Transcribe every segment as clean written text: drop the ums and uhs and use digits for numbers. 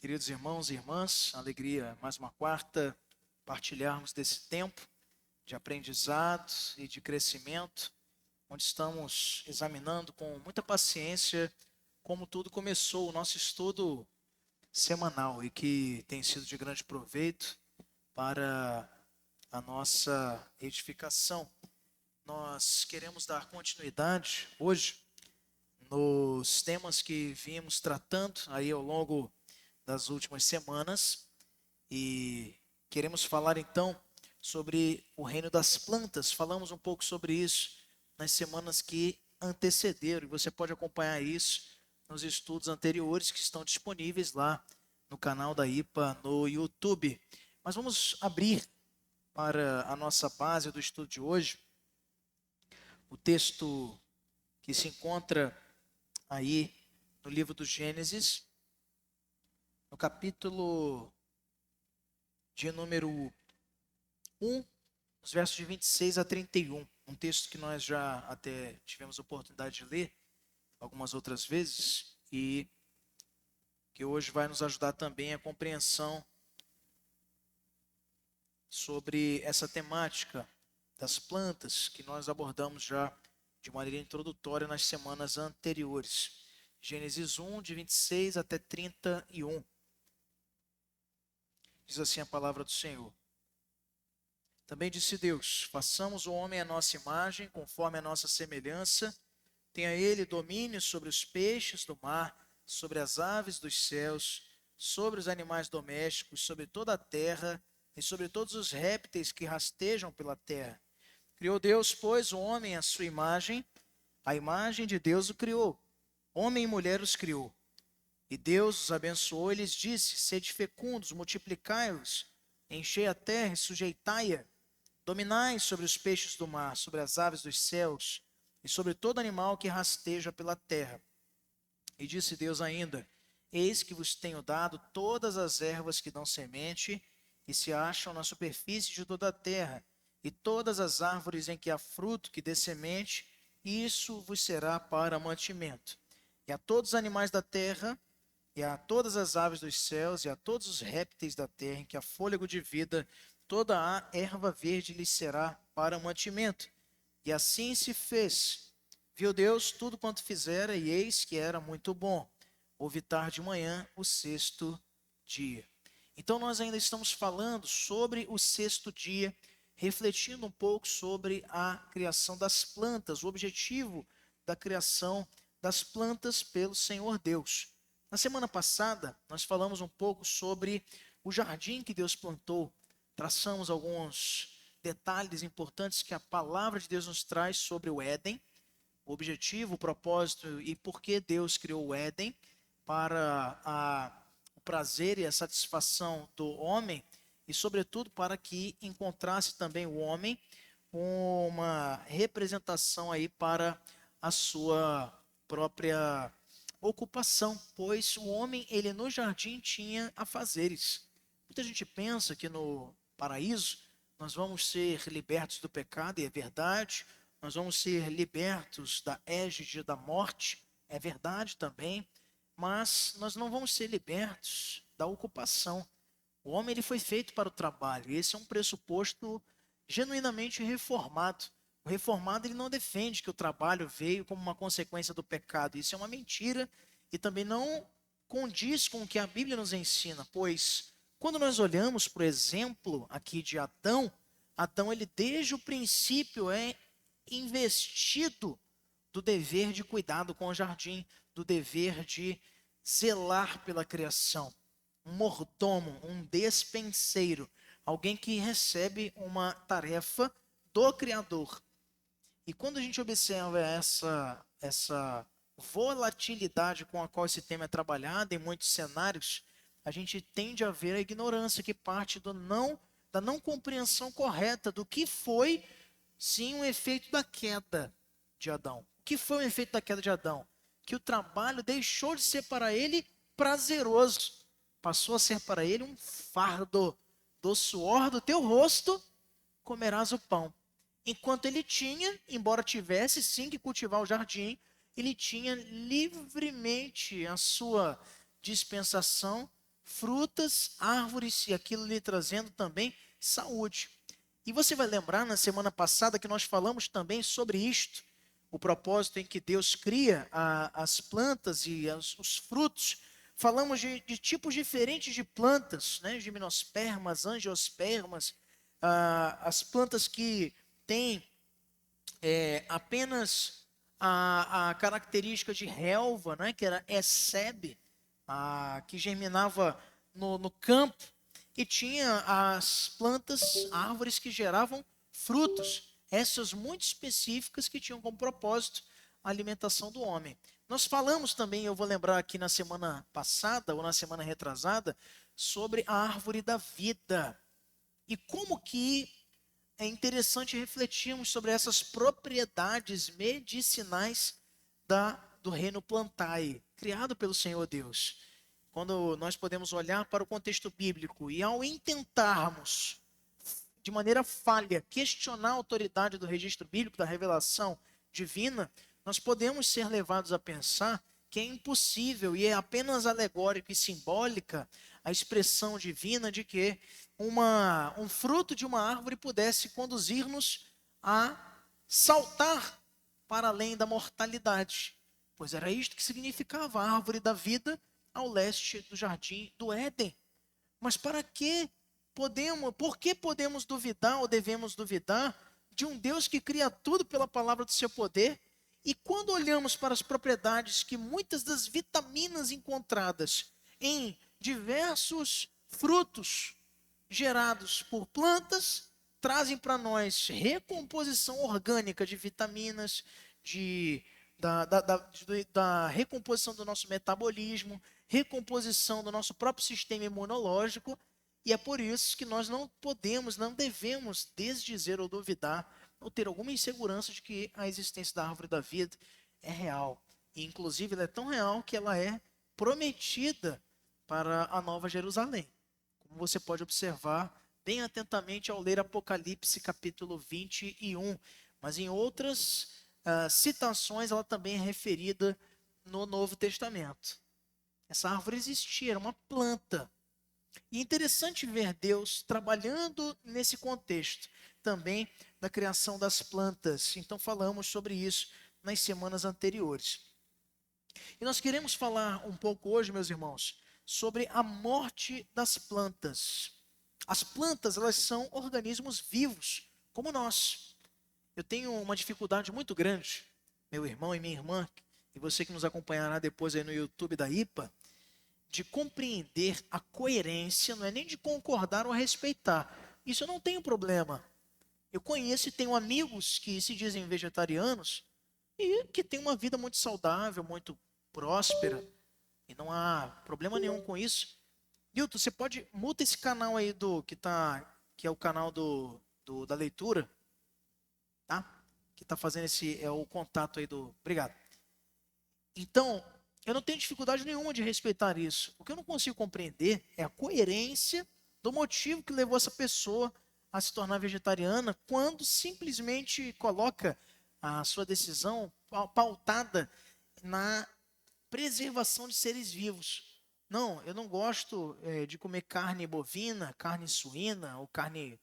Queridos irmãos e irmãs, alegria mais uma quarta partilharmos desse tempo de aprendizado e de crescimento, onde estamos examinando com muita paciência como tudo começou, o nosso estudo semanal e que tem sido de grande proveito para a nossa edificação. Nós queremos dar continuidade hoje nos temas que vimos tratando aí ao longo das últimas semanas e queremos falar então sobre o reino das plantas. Falamos um pouco sobre isso nas semanas que antecederam e você pode acompanhar isso nos estudos anteriores que estão disponíveis lá no canal da IPA no YouTube. Mas vamos abrir para a nossa base do estudo de hoje o texto que se encontra aí no livro do Gênesis, no capítulo de número 1, os versos de 26 a 31. Um texto que nós já até tivemos a oportunidade de ler algumas outras vezes e que hoje vai nos ajudar também a compreensão sobre essa temática das plantas que nós abordamos já de maneira introdutória nas semanas anteriores. Gênesis 1, de 26 até 31. Diz assim a palavra do Senhor. Também disse Deus: façamos o homem à nossa imagem, conforme a nossa semelhança. Tenha ele domínio sobre os peixes do mar, sobre as aves dos céus, sobre os animais domésticos, sobre toda a terra e sobre todos os répteis que rastejam pela terra. Criou Deus, pois, o homem à sua imagem, a imagem de Deus o criou. Homem e mulher os criou. E Deus os abençoou e lhes disse: sede fecundos, multiplicai-vos, enchei a terra e sujeitai-a, dominai sobre os peixes do mar, sobre as aves dos céus e sobre todo animal que rasteja pela terra. E disse Deus ainda: eis que vos tenho dado todas as ervas que dão semente e se acham na superfície de toda a terra, e todas as árvores em que há fruto que dê semente, isso vos será para mantimento. E a todos os animais da terra, e a todas as aves dos céus, e a todos os répteis da terra, em que há fôlego de vida, toda a erva verde lhes será para mantimento. E assim se fez. Viu Deus tudo quanto fizera, e eis que era muito bom. Houve tarde de manhã o sexto dia. Então nós ainda estamos falando sobre o sexto dia, refletindo um pouco sobre a criação das plantas, o objetivo da criação das plantas pelo Senhor Deus. Na semana passada, nós falamos um pouco sobre o jardim que Deus plantou. Traçamos alguns detalhes importantes que a palavra de Deus nos traz sobre o Éden, o objetivo, o propósito e por que Deus criou o Éden para o prazer e a satisfação do homem e, sobretudo, para que encontrasse também o homem uma representação aí para a sua própria ocupação, pois o homem, ele no jardim tinha afazeres. Muita gente pensa que no paraíso nós vamos ser libertos do pecado, e é verdade. Nós vamos ser libertos da égide da morte, é verdade também. Mas nós não vamos ser libertos da ocupação. O homem, ele foi feito para o trabalho, e esse é um pressuposto genuinamente reformado. O reformado, ele não defende que o trabalho veio como uma consequência do pecado. Isso é uma mentira e também não condiz com o que a Bíblia nos ensina, pois quando nós olhamos para o exemplo aqui de Adão, Adão, ele desde o princípio é investido do dever de cuidado com o jardim, do dever de zelar pela criação. Um mordomo, um despenseiro, alguém que recebe uma tarefa do Criador. E quando a gente observa essa volatilidade com a qual esse tema é trabalhado em muitos cenários, a gente tende a ver a ignorância que parte da não compreensão correta do que foi, sim, um efeito da queda de Adão. O que foi o efeito da queda de Adão? Que o trabalho deixou de ser para ele prazeroso, passou a ser para ele um fardo. Do suor do teu rosto comerás o pão. Enquanto ele tinha, embora tivesse sim que cultivar o jardim, ele tinha livremente a sua dispensação frutas, árvores e aquilo lhe trazendo também saúde. E você vai lembrar na semana passada que nós falamos também sobre isto, o propósito em que Deus cria as plantas e os frutos. Falamos de tipos diferentes de plantas, né? Gimnospermas, angiospermas, as plantas que têm apenas a característica de relva, né? Que era Essebe, que germinava no campo, e tinha as plantas, árvores que geravam frutos, essas muito específicas que tinham como propósito a alimentação do homem. Nós falamos também, eu vou lembrar aqui na semana passada ou na semana retrasada, sobre a árvore da vida e como que é interessante refletirmos sobre essas propriedades medicinais do reino plantae, criado pelo Senhor Deus. Quando nós podemos olhar para o contexto bíblico e ao intentarmos, de maneira falha, questionar a autoridade do registro bíblico, da revelação divina, nós podemos ser levados a pensar que é impossível e é apenas alegórico e simbólica a expressão divina de que um fruto de uma árvore pudesse conduzir-nos a saltar para além da mortalidade. Pois era isto que significava a árvore da vida ao leste do jardim do Éden. Mas por que podemos duvidar ou devemos duvidar de um Deus que cria tudo pela palavra do seu poder? E quando olhamos para as propriedades que muitas das vitaminas encontradas em diversos frutos gerados por plantas trazem para nós recomposição orgânica de vitaminas, da recomposição do nosso metabolismo, recomposição do nosso próprio sistema imunológico, e é por isso que nós não podemos, não devemos desdizer ou duvidar, ou ter alguma insegurança de que a existência da árvore da vida é real. E, inclusive, ela é tão real que ela é prometida para a Nova Jerusalém. Como você pode observar bem atentamente ao ler Apocalipse capítulo 21. Mas em outras citações ela também é referida no Novo Testamento. Essa árvore existia, era uma planta. E é interessante ver Deus trabalhando nesse contexto também da criação das plantas. Então falamos sobre isso nas semanas anteriores. E nós queremos falar um pouco hoje, meus irmãos, sobre a morte das plantas. As plantas, elas são organismos vivos, como nós. Eu tenho uma dificuldade muito grande, meu irmão e minha irmã, e você que nos acompanhará depois aí no YouTube da IPA, de compreender a coerência, não é nem de concordar ou respeitar. Isso eu não tenho problema. Eu conheço e tenho amigos que se dizem vegetarianos e que têm uma vida muito saudável, muito próspera, e não há problema nenhum com isso. Hilton, você pode muta esse canal aí que é o canal da leitura, tá? Que está fazendo o contato aí do. Obrigado. Então, eu não tenho dificuldade nenhuma de respeitar isso. O que eu não consigo compreender é a coerência do motivo que levou essa pessoa a se tornar vegetariana, quando simplesmente coloca a sua decisão pautada na preservação de seres vivos. Não, eu não gosto de comer carne bovina, carne suína ou carne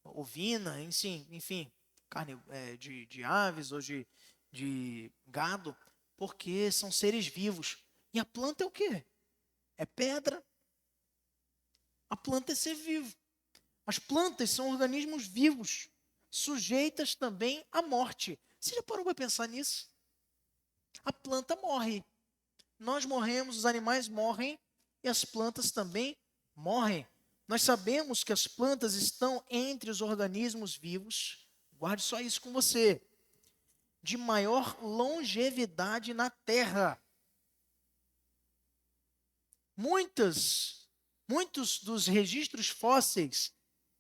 ovina, enfim, carne de aves ou de gado, porque são seres vivos. E a planta é o quê? É pedra. A planta é ser vivo. As plantas são organismos vivos, sujeitas também à morte. Você já parou para pensar nisso? A planta morre. Nós morremos, os animais morrem e as plantas também morrem. Nós sabemos que as plantas estão entre os organismos vivos, guarde só isso com você, de maior longevidade na Terra. Muitos dos registros fósseis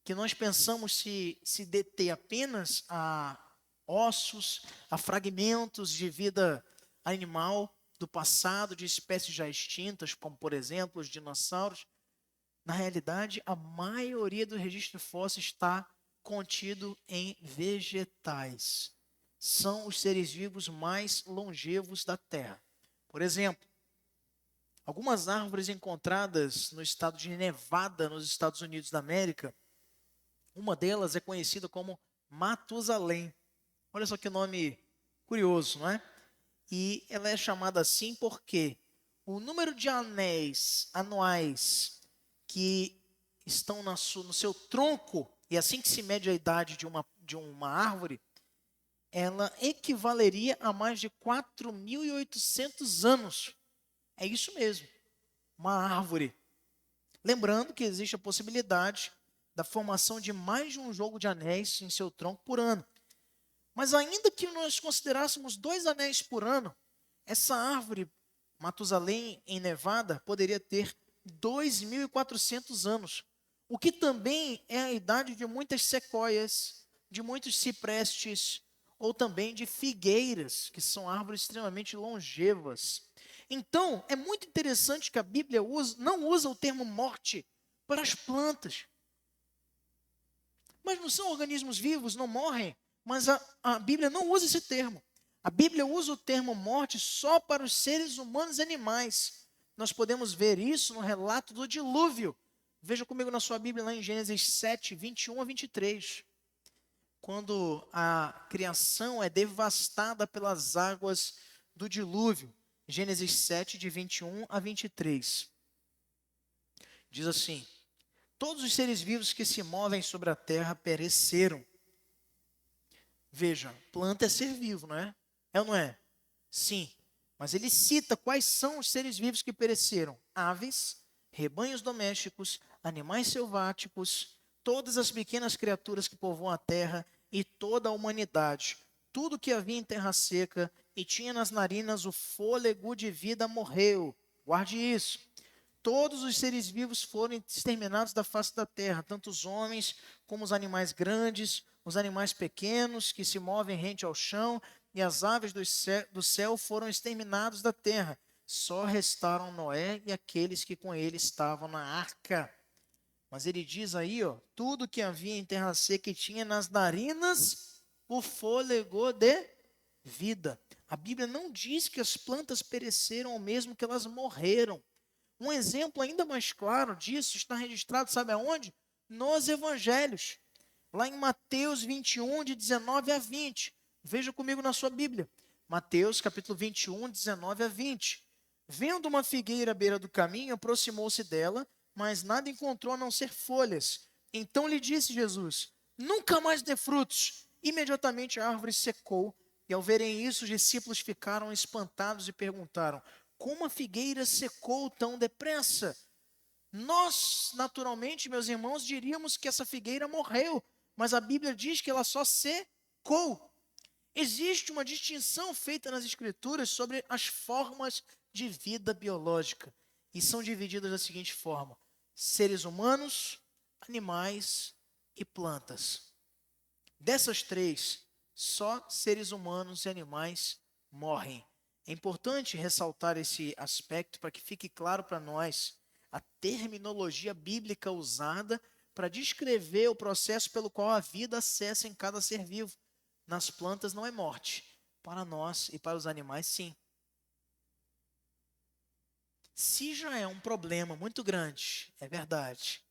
que nós pensamos se deter apenas a ossos, a fragmentos de vida animal do passado, de espécies já extintas, como por exemplo os dinossauros, na realidade a maioria do registro fóssil está contido em vegetais. São os seres vivos mais longevos da Terra. Por exemplo, Algumas árvores encontradas no estado de Nevada, nos Estados Unidos da América, uma delas é conhecida como Matusalém. Olha só que nome curioso, não é? E ela é chamada assim porque o número de anéis anuais que estão no seu tronco, e assim que se mede a idade de uma árvore, ela equivaleria a mais de 4.800 anos. É isso mesmo, uma árvore. Lembrando que existe a possibilidade da formação de mais de um jogo de anéis em seu tronco por ano. Mas ainda que nós considerássemos 2 anéis por ano, essa árvore, Matusalém, em Nevada, poderia ter 2.400 anos, o que também é a idade de muitas sequoias, de muitos ciprestes, ou também de figueiras, que são árvores extremamente longevas. Então, é muito interessante que a Bíblia não usa o termo morte para as plantas. Mas não são organismos vivos, não morrem. Mas a Bíblia não usa esse termo. A Bíblia usa o termo morte só para os seres humanos e animais. Nós podemos ver isso no relato do dilúvio. Veja comigo na sua Bíblia, lá em Gênesis 7, 21 a 23. Quando a criação é devastada pelas águas do dilúvio. Gênesis 7, de 21 a 23. Diz assim: todos os seres vivos que se movem sobre a terra pereceram. Veja, planta é ser vivo, não é? É ou não é? Sim. Mas ele cita quais são os seres vivos que pereceram: aves, rebanhos domésticos, animais selváticos, todas as pequenas criaturas que povoam a terra e toda a humanidade. Tudo que havia em terra seca e tinha nas narinas o fôlego de vida morreu. Guarde isso. Todos os seres vivos foram exterminados da face da terra, tanto os homens como os animais grandes, os animais pequenos que se movem rente ao chão, e as aves do céu foram exterminados da terra. Só restaram Noé e aqueles que com ele estavam na arca. Mas ele diz aí, ó, tudo que havia em terra seca e tinha nas narinas o fôlego de vida. A Bíblia não diz que as plantas pereceram ao mesmo que elas morreram. Um exemplo ainda mais claro disso está registrado, sabe aonde? Nos evangelhos. Lá em Mateus 21, de 19 a 20. Veja comigo na sua Bíblia. Mateus, capítulo 21, 19 a 20. Vendo uma figueira à beira do caminho, aproximou-se dela, mas nada encontrou a não ser folhas. Então lhe disse Jesus: nunca mais dê frutos. Imediatamente a árvore secou, e ao verem isso, os discípulos ficaram espantados e perguntaram: como a figueira secou tão depressa? Nós, naturalmente, meus irmãos, diríamos que essa figueira morreu, mas a Bíblia diz que ela só secou. Existe uma distinção feita nas Escrituras sobre as formas de vida biológica, e são divididas da seguinte forma: seres humanos, animais e plantas. Dessas três, só seres humanos e animais morrem. É importante ressaltar esse aspecto para que fique claro para nós a terminologia bíblica usada para descrever o processo pelo qual a vida acessa em cada ser vivo. Nas plantas não é morte, para nós e para os animais sim. Se já é um problema muito grande, é verdade,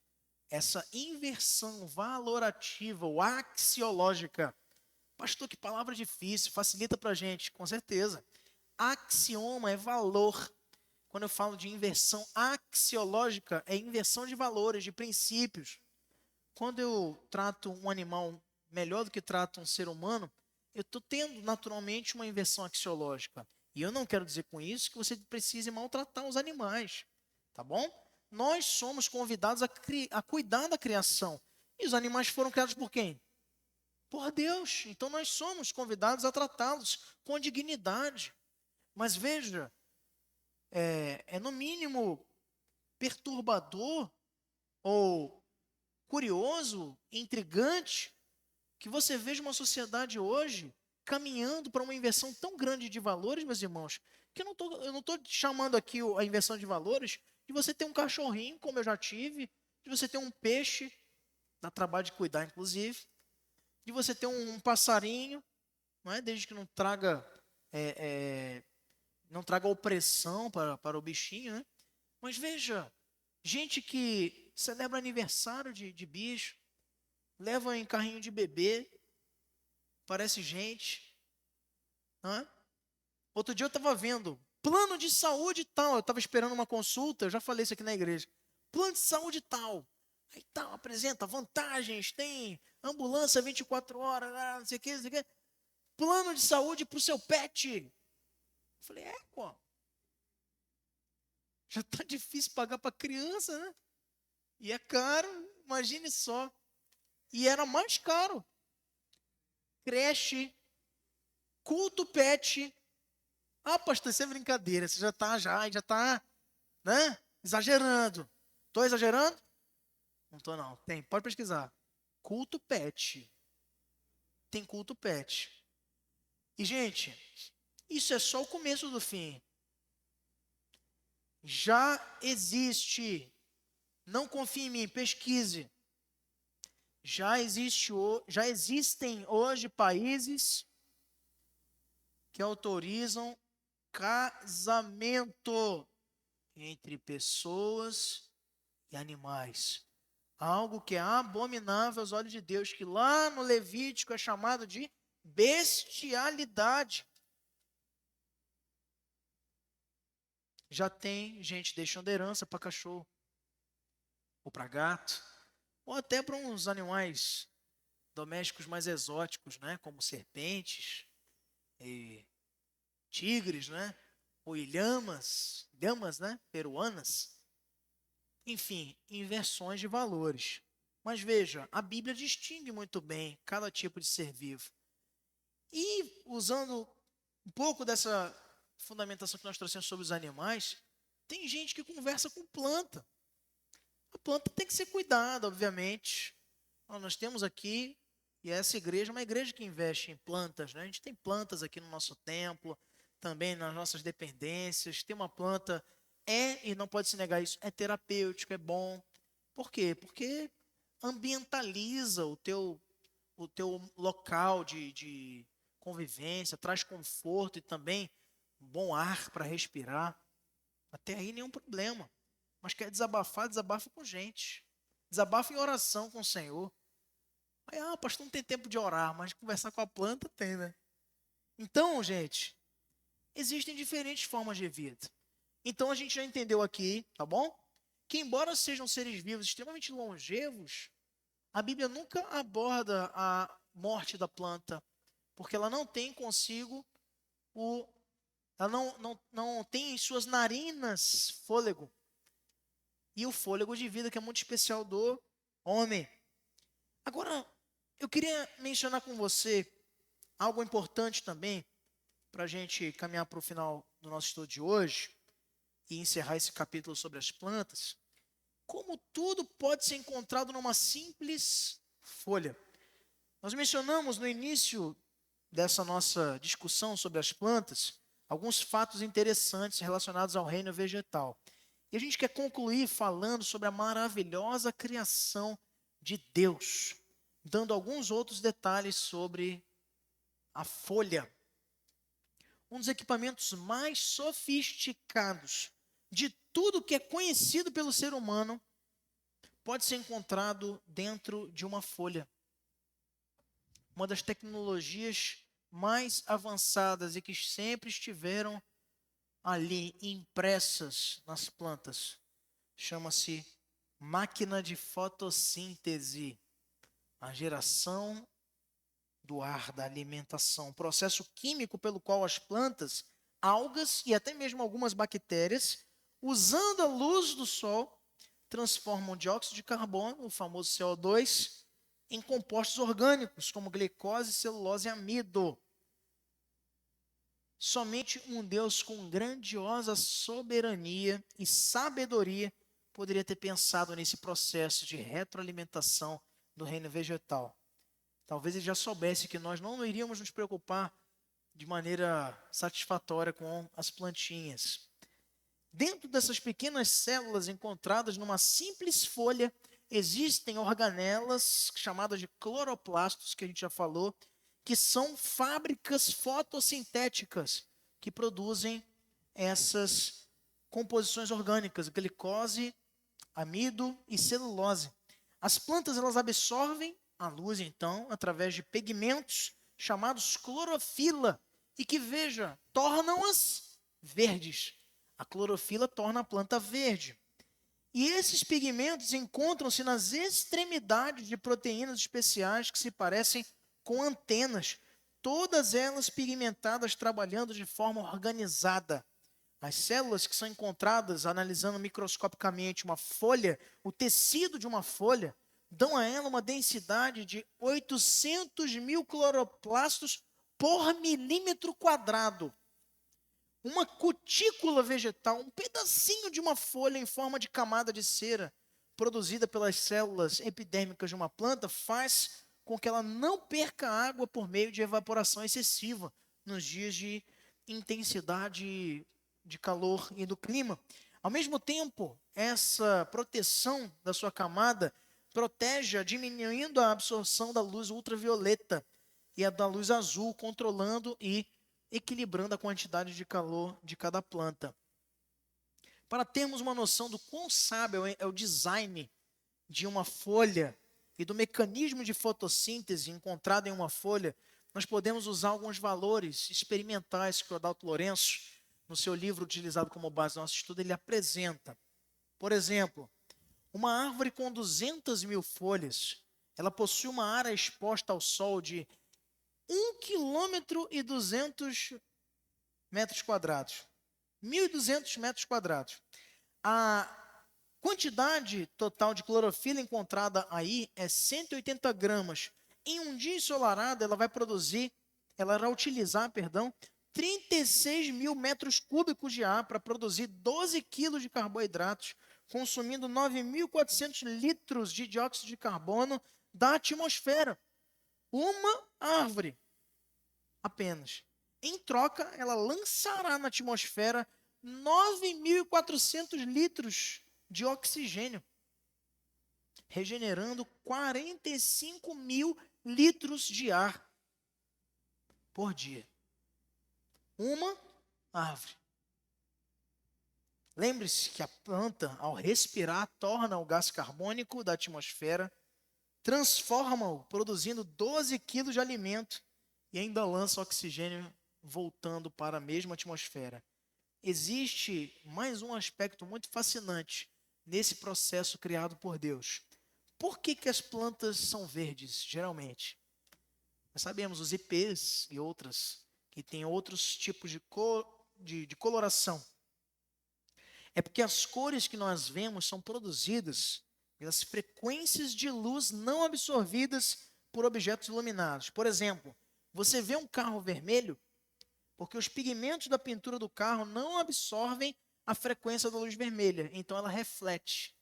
essa inversão valorativa ou axiológica, pastor, que palavra difícil, facilita para a gente, com certeza. Axioma é valor. Quando eu falo de inversão axiológica, é inversão de valores, de princípios. Quando eu trato um animal melhor do que trato um ser humano, eu estou tendo naturalmente uma inversão axiológica. E eu não quero dizer com isso que você precise maltratar os animais, tá bom? Nós somos convidados a cuidar da criação. E os animais foram criados por quem? Por Deus. Então nós somos convidados a tratá-los com dignidade. Mas veja, é no mínimo perturbador ou curioso, intrigante, que você veja uma sociedade hoje caminhando para uma inversão tão grande de valores, meus irmãos, que eu não estou chamando aqui a inversão de valores de você ter um cachorrinho, como eu já tive, de você ter um peixe, dá trabalho de cuidar, inclusive, de você ter um passarinho, não é? Desde que não traga opressão para o bichinho, né? Mas veja, gente que celebra aniversário de bicho, leva em carrinho de bebê, parece gente. Né? Outro dia eu estava vendo, plano de saúde tal, eu estava esperando uma consulta, eu já falei isso aqui na igreja. Plano de saúde tal. Aí tal, apresenta vantagens, tem ambulância 24 horas, não sei o que, não sei o que. Plano de saúde para o seu pet. Eu falei, pô. Já está difícil pagar para criança, né? E é caro, imagine só. E era mais caro. Creche, culto pet. Ah, pastor, isso é brincadeira. Você já está, né? Exagerando. Estou exagerando? Não estou não. Tem, pode pesquisar. Culto pet. Tem culto pet. E, gente, isso é só o começo do fim. Já existe. Não confie em mim, pesquise. Já existem hoje países que autorizam casamento entre pessoas e animais. Algo que é abominável aos olhos de Deus, que lá no Levítico é chamado de bestialidade. Já tem gente deixando herança para cachorro, ou para gato, ou até para uns animais domésticos mais exóticos, né? Como serpentes e tigres, né? Ou ilhamas, né? Peruanas. Enfim, inversões de valores. Mas veja, a Bíblia distingue muito bem cada tipo de ser vivo. E usando um pouco dessa fundamentação que nós trouxemos sobre os animais, tem gente que conversa com planta. A planta tem que ser cuidada, obviamente. Nós temos aqui, e essa igreja é uma igreja que investe em plantas, né? A gente tem plantas aqui no nosso templo, também nas nossas dependências. Tem uma planta, e não pode se negar isso, é terapêutico, é bom. Por quê? Porque ambientaliza o teu local de convivência, traz conforto e também bom ar para respirar. Até aí nenhum problema. Mas quer desabafar, desabafa com gente. Desabafa em oração com o Senhor. Aí, pastor, não tem tempo de orar, mas conversar com a planta tem, né? Então, gente, existem diferentes formas de vida. Então a gente já entendeu aqui, tá bom? Que embora sejam seres vivos extremamente longevos, a Bíblia nunca aborda a morte da planta, porque ela não tem consigo ela não tem em suas narinas fôlego. E o fôlego de vida que é muito especial do homem. Agora, eu queria mencionar com você algo importante também, para a gente caminhar para o final do nosso estudo de hoje e encerrar esse capítulo sobre as plantas. Como tudo pode ser encontrado numa simples folha. Nós mencionamos no início dessa nossa discussão sobre as plantas alguns fatos interessantes relacionados ao reino vegetal. E a gente quer concluir falando sobre a maravilhosa criação de Deus, dando alguns outros detalhes sobre a folha. Um dos equipamentos mais sofisticados de tudo que é conhecido pelo ser humano pode ser encontrado dentro de uma folha. Uma das tecnologias mais avançadas e que sempre estiveram ali impressas nas plantas chama-se máquina de fotossíntese, a geração do ar, da alimentação, um processo químico pelo qual as plantas, algas e até mesmo algumas bactérias, usando a luz do sol, transformam dióxido de carbono, o famoso CO2, em compostos orgânicos, como glicose, celulose e amido. Somente um Deus com grandiosa soberania e sabedoria poderia ter pensado nesse processo de retroalimentação do reino vegetal. Talvez ele já soubesse que nós não iríamos nos preocupar de maneira satisfatória com as plantinhas. Dentro dessas pequenas células encontradas numa simples folha, existem organelas chamadas de cloroplastos, que a gente já falou, que são fábricas fotossintéticas que produzem essas composições orgânicas, glicose, amido e celulose. As plantas elas absorvem a luz, então, através de pigmentos chamados clorofila e que, veja, tornam-as verdes. A clorofila torna a planta verde. E esses pigmentos encontram-se nas extremidades de proteínas especiais que se parecem com antenas, todas elas pigmentadas trabalhando de forma organizada. As células que são encontradas analisando microscopicamente uma folha, o tecido de uma folha, dão a ela uma densidade de 800 mil cloroplastos por milímetro quadrado. Uma cutícula vegetal, um pedacinho de uma folha em forma de camada de cera, produzida pelas células epidérmicas de uma planta, faz com que ela não perca água por meio de evaporação excessiva nos dias de intensidade de calor e do clima. Ao mesmo tempo, essa proteção da sua camada protege-a diminuindo a absorção da luz ultravioleta e a da luz azul, controlando e equilibrando a quantidade de calor de cada planta. Para termos uma noção do quão sábio é o design de uma folha e do mecanismo de fotossíntese encontrado em uma folha, nós podemos usar alguns valores experimentais que o Adalto Lourenço, no seu livro utilizado como base do nosso estudo, ele apresenta. Por exemplo, uma árvore com 200 mil folhas, ela possui uma área exposta ao sol de 1,2 km². 1.200 metros quadrados. A quantidade total de clorofila encontrada aí é 180 gramas. Em um dia ensolarado, ela irá utilizar, 36 mil metros cúbicos de ar para produzir 12 quilos de carboidratos, consumindo 9.400 litros de dióxido de carbono da atmosfera. Uma árvore apenas. Em troca, ela lançará na atmosfera 9.400 litros de oxigênio, regenerando 45 mil litros de ar por dia. Uma árvore. Lembre-se que a planta, ao respirar, torna o gás carbônico da atmosfera, transforma-o, produzindo 12 quilos de alimento e ainda lança oxigênio voltando para a mesma atmosfera. Existe mais um aspecto muito fascinante nesse processo criado por Deus. Por que as plantas são verdes, geralmente? Nós sabemos, os ipês e outras, que têm outros tipos de coloração. É porque as cores que nós vemos são produzidas pelas frequências de luz não absorvidas por objetos iluminados. Por exemplo, você vê um carro vermelho porque os pigmentos da pintura do carro não absorvem a frequência da luz vermelha, então ela reflete.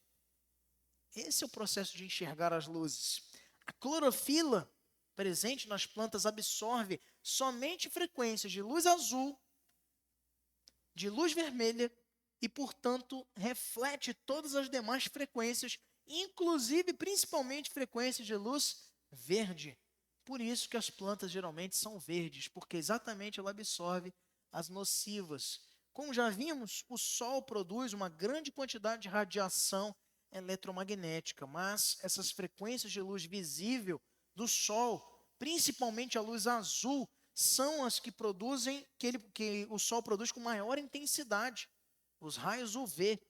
Esse é o processo de enxergar as luzes. A clorofila presente nas plantas absorve somente frequências de luz azul, de luz vermelha e, portanto, reflete todas as demais frequências, inclusive, principalmente, frequências de luz verde. Por isso que as plantas geralmente são verdes, porque exatamente ela absorve as nocivas. Como já vimos, o Sol produz uma grande quantidade de radiação eletromagnética, mas essas frequências de luz visível do Sol, principalmente a luz azul, são as que produzem, que o Sol produz com maior intensidade, os raios UV.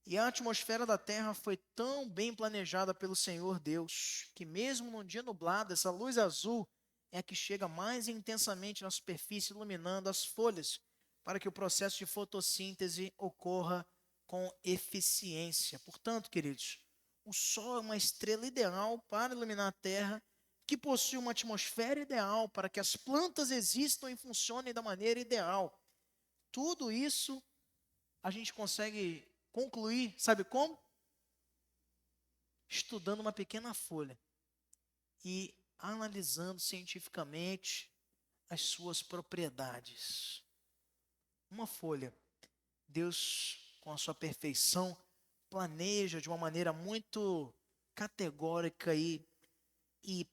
E a atmosfera da Terra foi tão bem planejada pelo Senhor Deus, que mesmo num dia nublado, essa luz azul é a que chega mais intensamente na superfície, iluminando as folhas, para que o processo de fotossíntese ocorra com eficiência. Portanto, queridos, o Sol é uma estrela ideal para iluminar a Terra, que possui uma atmosfera ideal para que as plantas existam e funcionem da maneira ideal. Tudo isso a gente consegue concluir, sabe como? Estudando uma pequena folha e analisando cientificamente as suas propriedades. Uma folha, Deus, com a sua perfeição, planeja de uma maneira muito categórica e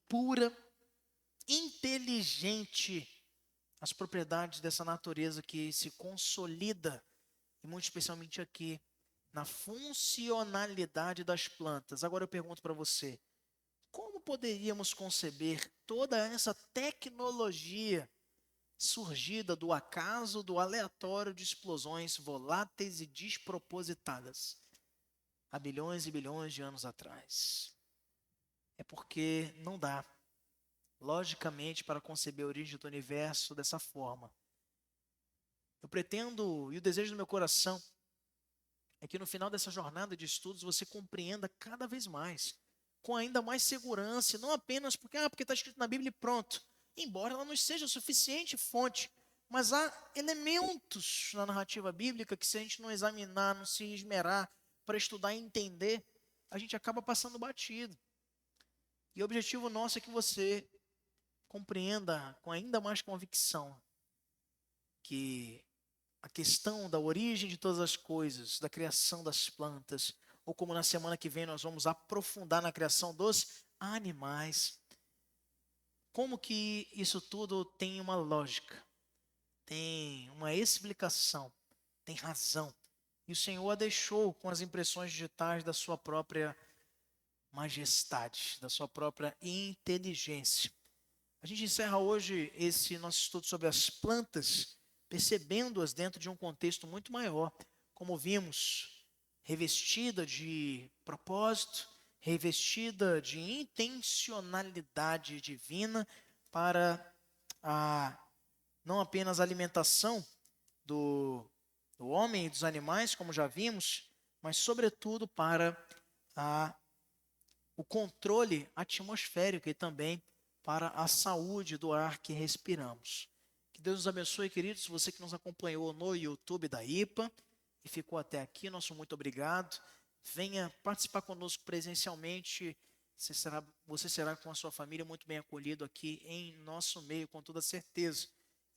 pura, inteligente, as propriedades dessa natureza que se consolida e muito especialmente aqui, na funcionalidade das plantas. Agora eu pergunto para você, como poderíamos conceber toda essa tecnologia surgida do acaso, do aleatório de explosões voláteis e despropositadas há bilhões e bilhões de anos atrás? É porque não dá, logicamente, para conceber a origem do universo dessa forma. Eu pretendo, e o desejo do meu coração, é que no final dessa jornada de estudos você compreenda cada vez mais, com ainda mais segurança, não apenas porque está escrito na Bíblia e pronto. Embora ela não seja suficiente fonte, mas há elementos na narrativa bíblica que, se a gente não examinar, não se esmerar para estudar e entender, a gente acaba passando batido. E o objetivo nosso é que você compreenda com ainda mais convicção que a questão da origem de todas as coisas, da criação das plantas, ou como na semana que vem nós vamos aprofundar na criação dos animais, como que isso tudo tem uma lógica, tem uma explicação, tem razão. E o Senhor a deixou com as impressões digitais da sua própria majestade, da sua própria inteligência. A gente encerra hoje esse nosso estudo sobre as plantas, percebendo-as dentro de um contexto muito maior, como vimos, revestida de propósito, revestida de intencionalidade divina para a não apenas a alimentação do homem e dos animais, como já vimos, mas sobretudo para o controle atmosférico e também para a saúde do ar que respiramos. Que Deus nos abençoe, queridos. Você que nos acompanhou no YouTube da IPA e ficou até aqui, nosso muito obrigado. Venha participar conosco presencialmente. Você será com a sua família muito bem acolhido aqui em nosso meio, com toda certeza.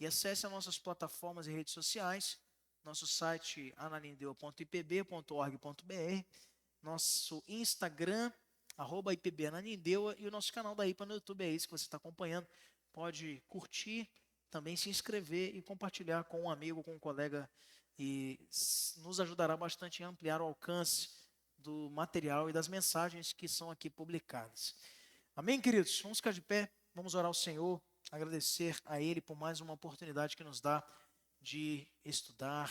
E acesse as nossas plataformas e redes sociais, nosso site ananindeua.ipb.org.br, nosso Instagram, @IPBAnanindeua, e o nosso canal da IPA no YouTube. É isso que você está acompanhando. Pode curtir, também se inscrever e compartilhar com um amigo, com um colega, e nos ajudará bastante a ampliar o alcance do material e das mensagens que são aqui publicadas. Amém, queridos? Vamos ficar de pé, vamos orar ao Senhor, agradecer a Ele por mais uma oportunidade que nos dá de estudar,